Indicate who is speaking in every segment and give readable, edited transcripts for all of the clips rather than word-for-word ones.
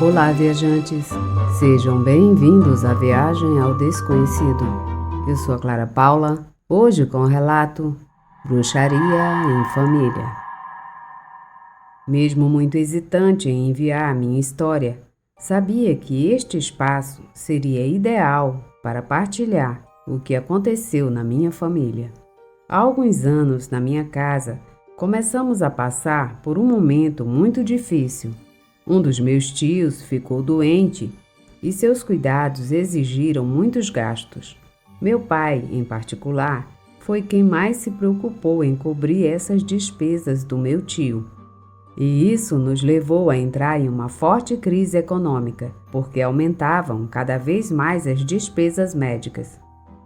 Speaker 1: Olá, viajantes! Sejam bem-vindos à viagem ao desconhecido. Eu sou a Clara Paula, hoje com o relato Bruxaria em Família. Mesmo muito hesitante em enviar minha história, sabia que este espaço seria ideal para partilhar o que aconteceu na minha família. Há alguns anos, na minha casa, começamos a passar por um momento muito difícil. Um dos meus tios ficou doente e seus cuidados exigiram muitos gastos. Meu pai, em particular, foi quem mais se preocupou em cobrir essas despesas do meu tio. E isso nos levou a entrar em uma forte crise econômica, porque aumentavam cada vez mais as despesas médicas.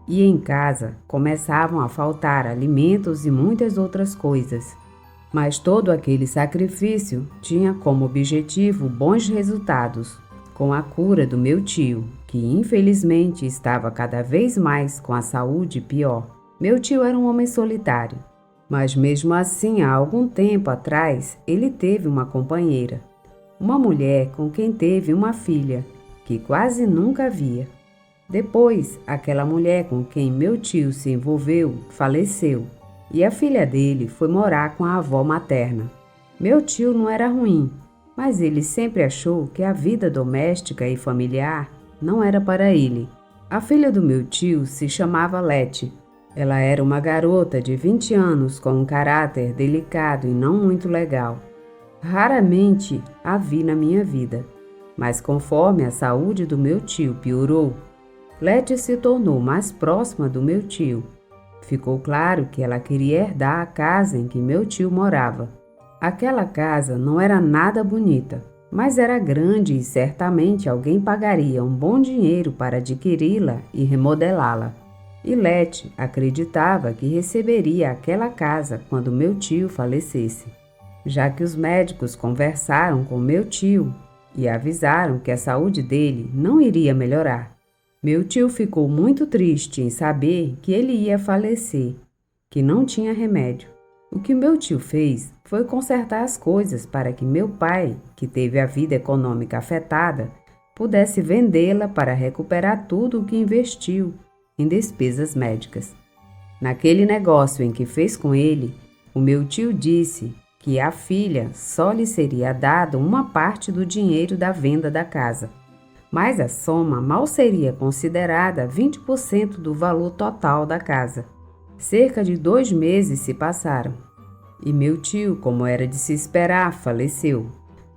Speaker 1: E em casa começavam a faltar alimentos e muitas outras coisas. Mas todo aquele sacrifício tinha como objetivo bons resultados, com a cura do meu tio, que infelizmente estava cada vez mais com a saúde pior. Meu tio era um homem solitário, mas mesmo assim, há algum tempo atrás, ele teve uma companheira, uma mulher com quem teve uma filha, que quase nunca via. Depois, aquela mulher com quem meu tio se envolveu faleceu. E a filha dele foi morar com a avó materna. Meu tio não era ruim, mas ele sempre achou que a vida doméstica e familiar não era para ele. A filha do meu tio se chamava Leti. Ela era uma garota de 20 anos com um caráter delicado e não muito legal. Raramente a vi na minha vida, mas conforme a saúde do meu tio piorou, Leti se tornou mais próxima do meu tio. Ficou claro que ela queria herdar a casa em que meu tio morava. Aquela casa não era nada bonita, mas era grande e certamente alguém pagaria um bom dinheiro para adquiri-la e remodelá-la. E Leti acreditava que receberia aquela casa quando meu tio falecesse, já que os médicos conversaram com meu tio e avisaram que a saúde dele não iria melhorar. Meu tio ficou muito triste em saber que ele ia falecer, que não tinha remédio. O que meu tio fez foi consertar as coisas para que meu pai, que teve a vida econômica afetada, pudesse vendê-la para recuperar tudo o que investiu em despesas médicas. Naquele negócio em que fez com ele, o meu tio disse que à filha só lhe seria dado uma parte do dinheiro da venda da casa, mas a soma mal seria considerada 20% do valor total da casa. Cerca de 2 meses se passaram e meu tio, como era de se esperar, faleceu.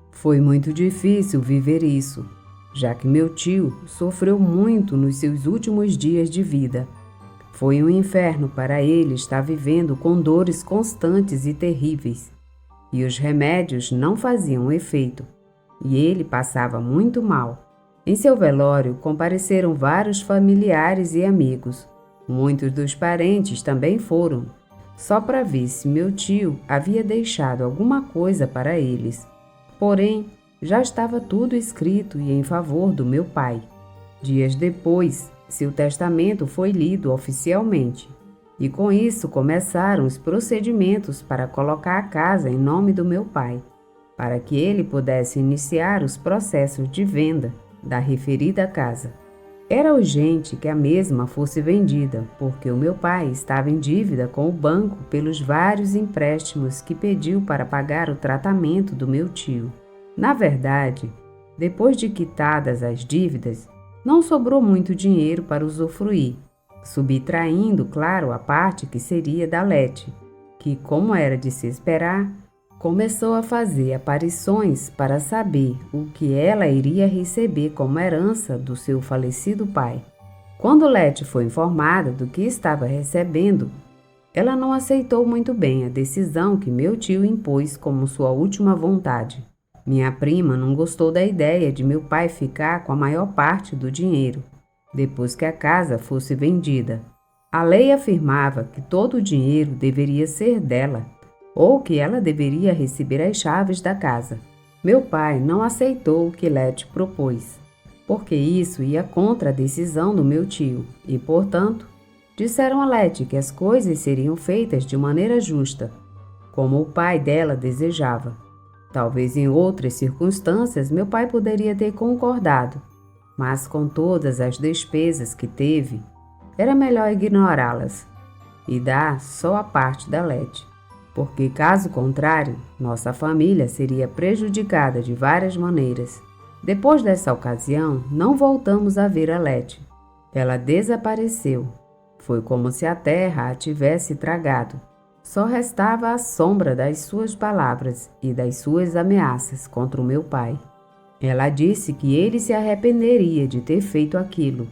Speaker 1: Foi muito difícil viver isso, já que meu tio sofreu muito nos seus últimos dias de vida. Foi um inferno para ele estar vivendo com dores constantes e terríveis, e os remédios não faziam efeito, e ele passava muito mal. Em seu velório compareceram vários familiares e amigos. Muitos dos parentes também foram, só para ver se meu tio havia deixado alguma coisa para eles. Porém, já estava tudo escrito e em favor do meu pai. Dias depois, seu testamento foi lido oficialmente, e com isso começaram os procedimentos para colocar a casa em nome do meu pai, para que ele pudesse iniciar os processos de venda da referida casa. Era urgente que a mesma fosse vendida, porque o meu pai estava em dívida com o banco pelos vários empréstimos que pediu para pagar o tratamento do meu tio. Na verdade, depois de quitadas as dívidas, não sobrou muito dinheiro para usufruir, subtraindo, claro, a parte que seria da Leti, que, como era de se esperar, começou a fazer aparições para saber o que ela iria receber como herança do seu falecido pai. Quando Leti foi informada do que estava recebendo, ela não aceitou muito bem a decisão que meu tio impôs como sua última vontade. Minha prima não gostou da ideia de meu pai ficar com a maior parte do dinheiro, depois que a casa fosse vendida. A lei afirmava que todo o dinheiro deveria ser dela, ou que ela deveria receber as chaves da casa. Meu pai não aceitou o que Leti propôs, porque isso ia contra a decisão do meu tio e, portanto, disseram a Leti que as coisas seriam feitas de maneira justa, como o pai dela desejava. Talvez em outras circunstâncias meu pai poderia ter concordado, mas com todas as despesas que teve, era melhor ignorá-las e dar só a parte da Lete, porque caso contrário, nossa família seria prejudicada de várias maneiras. Depois dessa ocasião, não voltamos a ver a Lete. Ela desapareceu. Foi como se a terra a tivesse tragado. Só restava a sombra das suas palavras e das suas ameaças contra o meu pai. Ela disse que ele se arrependeria de ter feito aquilo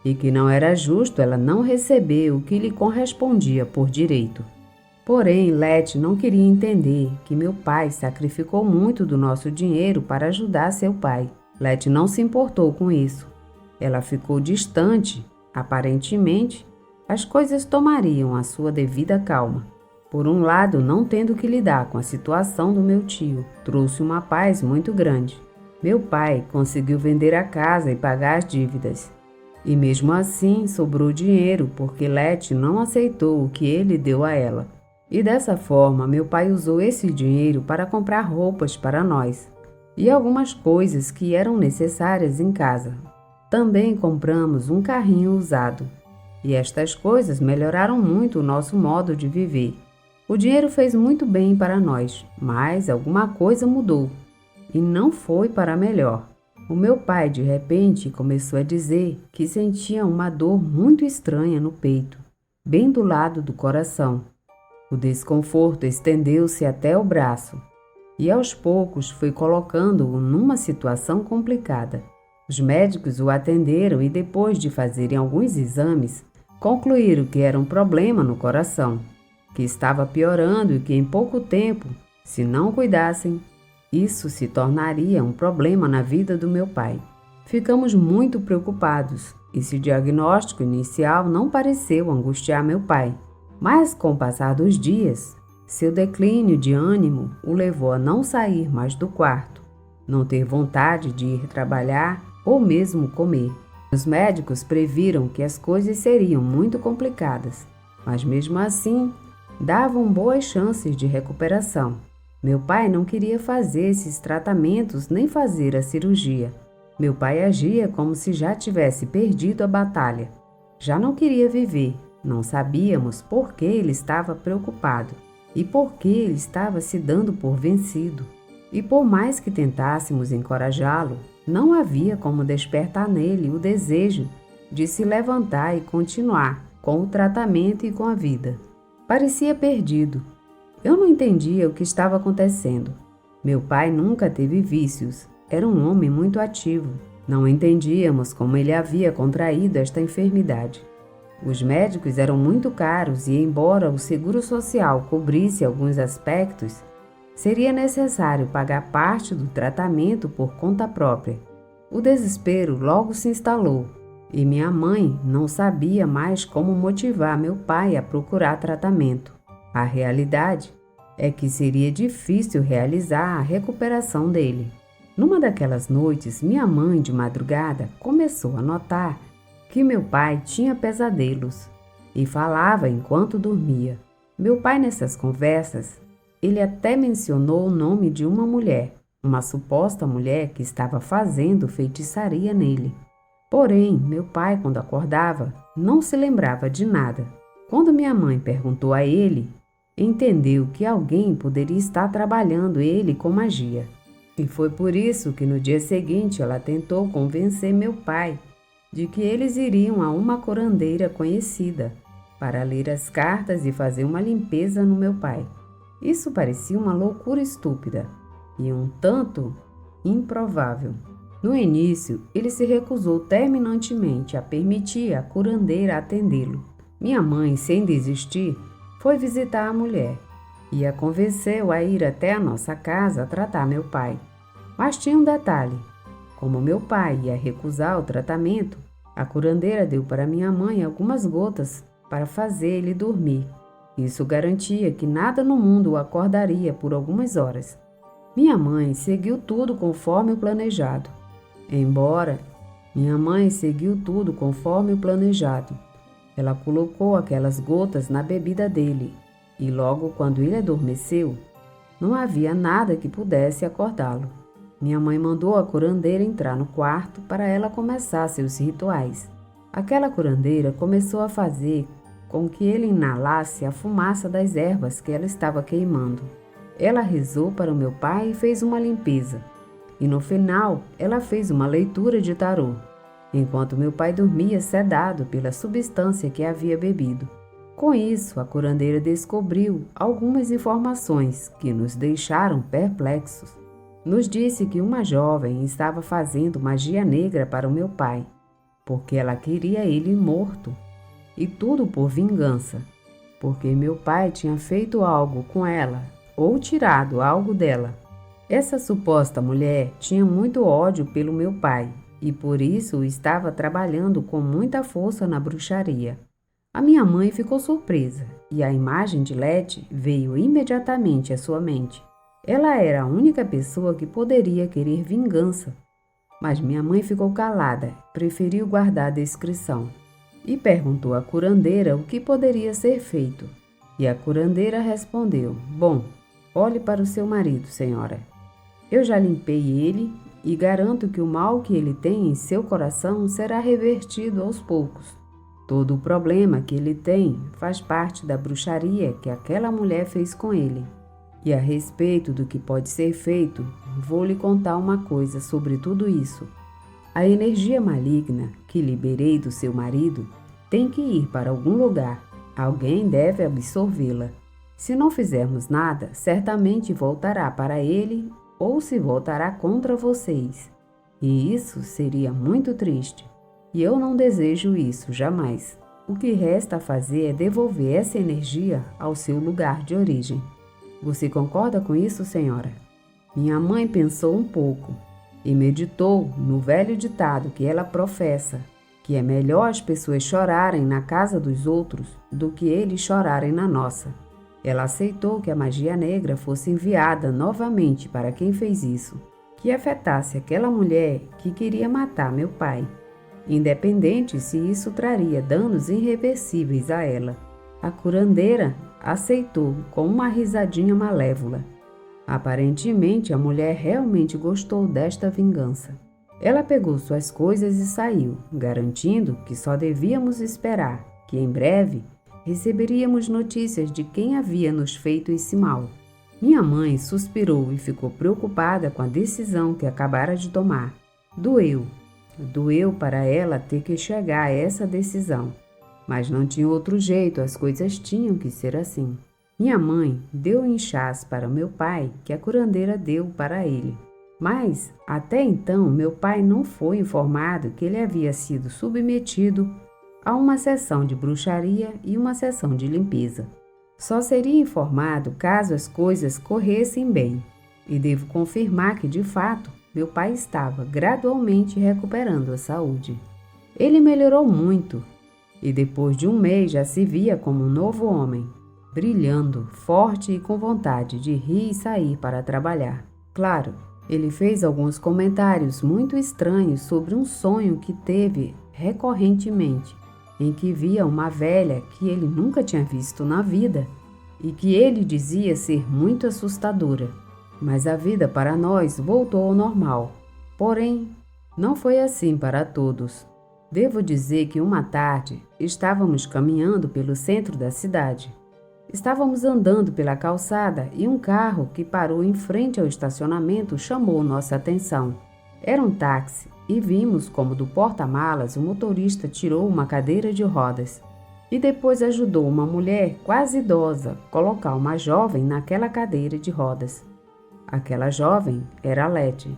Speaker 1: e que não era justo ela não receber o que lhe correspondia por direito. Porém, Lete não queria entender que meu pai sacrificou muito do nosso dinheiro para ajudar seu pai. Lete não se importou com isso. Ela ficou distante. Aparentemente, as coisas tomariam a sua devida calma. Por um lado, não tendo que lidar com a situação do meu tio, trouxe uma paz muito grande. Meu pai conseguiu vender a casa e pagar as dívidas. E mesmo assim, sobrou dinheiro porque Lete não aceitou o que ele deu a ela. E dessa forma, meu pai usou esse dinheiro para comprar roupas para nós e algumas coisas que eram necessárias em casa. Também compramos um carrinho usado. E estas coisas melhoraram muito o nosso modo de viver. O dinheiro fez muito bem para nós, mas alguma coisa mudou. E não foi para melhor. O meu pai, de repente, começou a dizer que sentia uma dor muito estranha no peito, bem do lado do coração. O desconforto estendeu-se até o braço e, aos poucos, foi colocando-o numa situação complicada. Os médicos o atenderam e, depois de fazerem alguns exames, concluíram que era um problema no coração, que estava piorando e que em pouco tempo, se não cuidassem, isso se tornaria um problema na vida do meu pai. Ficamos muito preocupados. Esse diagnóstico inicial não pareceu angustiar meu pai, mas com o passar dos dias, seu declínio de ânimo o levou a não sair mais do quarto, não ter vontade de ir trabalhar ou mesmo comer. Os médicos previram que as coisas seriam muito complicadas, mas mesmo assim, davam boas chances de recuperação. Meu pai não queria fazer esses tratamentos nem fazer a cirurgia. Meu pai agia como se já tivesse perdido a batalha. Já não queria viver. Não sabíamos por que ele estava preocupado e por que ele estava se dando por vencido. E por mais que tentássemos encorajá-lo, não havia como despertar nele o desejo de se levantar e continuar com o tratamento e com a vida. Parecia perdido. Eu não entendia o que estava acontecendo. Meu pai nunca teve vícios. Era um homem muito ativo. Não entendíamos como ele havia contraído esta enfermidade. Os médicos eram muito caros e, embora o seguro social cobrisse alguns aspectos, seria necessário pagar parte do tratamento por conta própria. O desespero logo se instalou e minha mãe não sabia mais como motivar meu pai a procurar tratamento. A realidade é que seria difícil realizar a recuperação dele. Numa daquelas noites, minha mãe, de madrugada, começou a notar que meu pai tinha pesadelos e falava enquanto dormia. Meu pai, nessas conversas, ele até mencionou o nome de uma mulher, uma suposta mulher que estava fazendo feitiçaria nele. Porém, meu pai, quando acordava, não se lembrava de nada. Quando minha mãe perguntou a ele, entendeu que alguém poderia estar trabalhando ele com magia. E foi por isso que no dia seguinte ela tentou convencer meu pai de que eles iriam a uma curandeira conhecida para ler as cartas e fazer uma limpeza no meu pai. Isso parecia uma loucura estúpida e um tanto improvável. No início, ele se recusou terminantemente a permitir a curandeira atendê-lo. Minha mãe, sem desistir, foi visitar a mulher e a convenceu a ir até a nossa casa tratar meu pai. Mas tinha um detalhe: como meu pai ia recusar o tratamento, a curandeira deu para minha mãe algumas gotas para fazer ele dormir. Isso garantia que nada no mundo o acordaria por algumas horas. Minha mãe seguiu tudo conforme o planejado. Ela colocou aquelas gotas na bebida dele e logo quando ele adormeceu, Não havia nada que pudesse acordá-lo. Minha mãe mandou a curandeira entrar no quarto para ela começar seus rituais. Aquela curandeira começou a fazer com que ele inalasse a fumaça das ervas que ela estava queimando. Ela rezou para o meu pai e fez uma limpeza. E no final, ela fez uma leitura de tarô, enquanto meu pai dormia sedado pela substância que havia bebido. Com isso, a curandeira descobriu algumas informações que nos deixaram perplexos. Nos disse que uma jovem estava fazendo magia negra para o meu pai, porque ela queria ele morto. E tudo por vingança, porque meu pai tinha feito algo com ela ou tirado algo dela. Essa suposta mulher tinha muito ódio pelo meu pai e por isso estava trabalhando com muita força na bruxaria. A minha mãe ficou surpresa e a imagem de Letty veio imediatamente à sua mente. Ela era a única pessoa que poderia querer vingança. Mas minha mãe ficou calada, preferiu guardar a descrição e perguntou à curandeira o que poderia ser feito. E a curandeira respondeu: "Bom, olhe para o seu marido, senhora. Eu já limpei ele e garanto que o mal que ele tem em seu coração será revertido aos poucos. Todo o problema que ele tem faz parte da bruxaria que aquela mulher fez com ele. E a respeito do que pode ser feito, vou lhe contar uma coisa sobre tudo isso. A energia maligna que liberei do seu marido tem que ir para algum lugar. Alguém deve absorvê-la. Se não fizermos nada, certamente voltará para ele ou se voltará contra vocês. E isso seria muito triste. E eu não desejo isso jamais. O que resta a fazer é devolver essa energia ao seu lugar de origem. Você concorda com isso, senhora?" Minha mãe pensou um pouco e meditou no velho ditado que ela professa, que é melhor as pessoas chorarem na casa dos outros do que eles chorarem na nossa. Ela aceitou que a magia negra fosse enviada novamente para quem fez isso, que afetasse aquela mulher que queria matar meu pai, independente se isso traria danos irreversíveis a ela. A curandeira aceitou com uma risadinha malévola. Aparentemente, a mulher realmente gostou desta vingança. Ela pegou suas coisas e saiu, garantindo que só devíamos esperar, que em breve receberíamos notícias de quem havia nos feito esse mal. Minha mãe suspirou e ficou preocupada com a decisão que acabara de tomar. Doeu para ela ter que chegar a essa decisão. Mas não tinha outro jeito, as coisas tinham que ser assim. Minha mãe deu o enxás para meu pai que a curandeira deu para ele. Mas, até então, meu pai não foi informado que ele havia sido submetido a uma sessão de bruxaria e uma sessão de limpeza. Só seria informado caso as coisas corressem bem. E devo confirmar que, de fato, meu pai estava gradualmente recuperando a saúde. Ele melhorou muito e depois de um mês já se via como um novo homem, brilhando, forte e com vontade de rir e sair para trabalhar. Claro, ele fez alguns comentários muito estranhos sobre um sonho que teve recorrentemente, em que via uma velha que ele nunca tinha visto na vida e que ele dizia ser muito assustadora. Mas a vida para nós voltou ao normal. Porém, não foi assim para todos. Devo dizer que uma tarde estávamos caminhando pelo centro da cidade. Estávamos andando pela calçada e um carro que parou em frente ao estacionamento chamou nossa atenção. Era um táxi e vimos como do porta-malas o motorista tirou uma cadeira de rodas e depois ajudou uma mulher quase idosa a colocar uma jovem naquela cadeira de rodas. Aquela jovem era a Letty.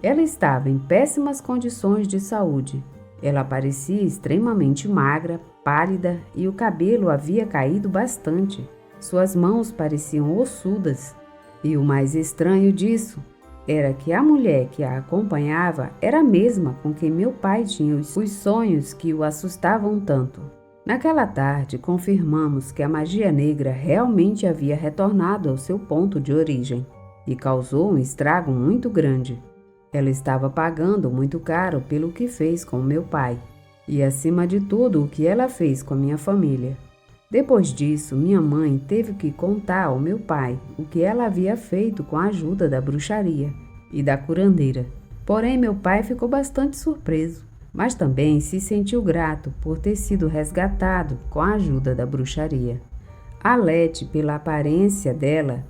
Speaker 1: Ela estava em péssimas condições de saúde. Ela parecia extremamente magra, pálida e o cabelo havia caído bastante. Suas mãos pareciam ossudas. E o mais estranho disso era que a mulher que a acompanhava era a mesma com quem meu pai tinha os sonhos que o assustavam tanto. Naquela tarde, confirmamos que a magia negra realmente havia retornado ao seu ponto de origem e causou um estrago muito grande. Ela estava pagando muito caro pelo que fez com meu pai e, acima de tudo, o que ela fez com a minha família. Depois disso, minha mãe teve que contar ao meu pai o que ela havia feito com a ajuda da bruxaria e da curandeira. Porém, meu pai ficou bastante surpreso, mas também se sentiu grato por ter sido resgatado com a ajuda da bruxaria. A Lete, pela aparência dela,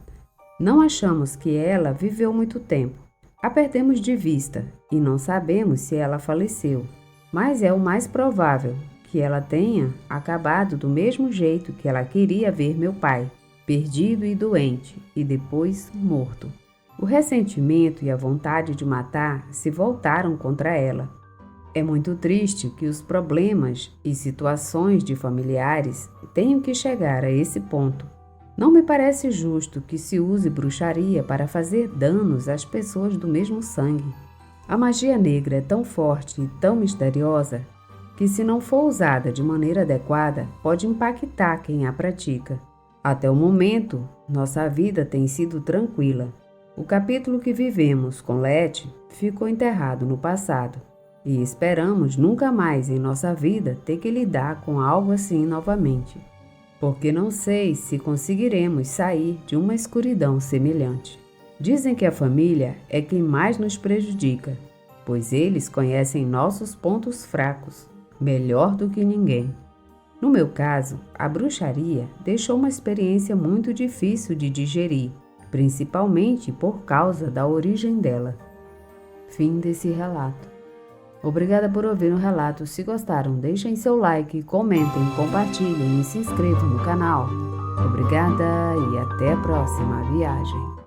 Speaker 1: não achamos que ela viveu muito tempo. A perdemos de vista e não sabemos se ela faleceu, mas é o mais provável que ela tenha acabado do mesmo jeito que ela queria ver meu pai, perdido e doente, e depois morto. O ressentimento e a vontade de matar se voltaram contra ela. É muito triste que os problemas e situações de familiares tenham que chegar a esse ponto. Não me parece justo que se use bruxaria para fazer danos às pessoas do mesmo sangue. A magia negra é tão forte e tão misteriosa que, se não for usada de maneira adequada, pode impactar quem a pratica. Até o momento, nossa vida tem sido tranquila. O capítulo que vivemos com Lete ficou enterrado no passado e esperamos nunca mais em nossa vida ter que lidar com algo assim novamente, porque não sei se conseguiremos sair de uma escuridão semelhante. Dizem que a família é quem mais nos prejudica, pois eles conhecem nossos pontos fracos melhor do que ninguém. No meu caso, a bruxaria deixou uma experiência muito difícil de digerir, principalmente por causa da origem dela. Fim desse relato. Obrigada por ouvir o relato. Se gostaram, deixem seu like, comentem, compartilhem e se inscrevam no canal. Obrigada e até a próxima viagem.